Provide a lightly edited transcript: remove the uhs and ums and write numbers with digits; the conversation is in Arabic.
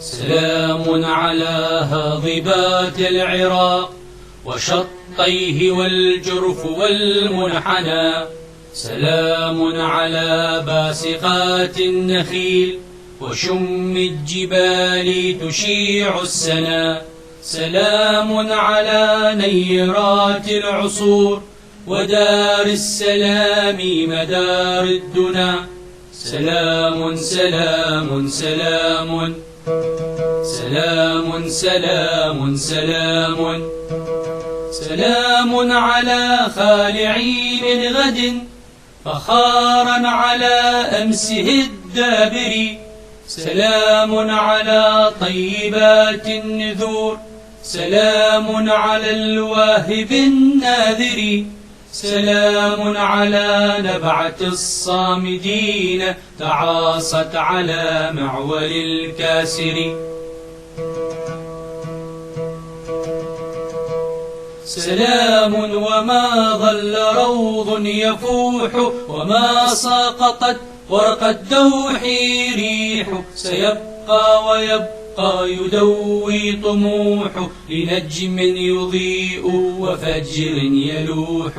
سلام على هاضبات العراق وشطيه والجرف والمنحنى، سلام على باسقات النخيل وشم الجبال تشيع السنا، سلام على نيرات العصور ودار السلام مدار الدنا، سلام سلام سلام سلام سلام سلام سلام على خالعي من غد فخارا على أمسه الدابر، سلام على طيبات النذور، سلام على الواهب الناذر، سلام على نبعة الصامدين تعاصت على معول الكاسر، سلام وما ظل روض يفوح وما ساقطت ورق الدوح ريح، سيبقى ويبقى يدوي طموح لنجم يضيء وفجر يلوح.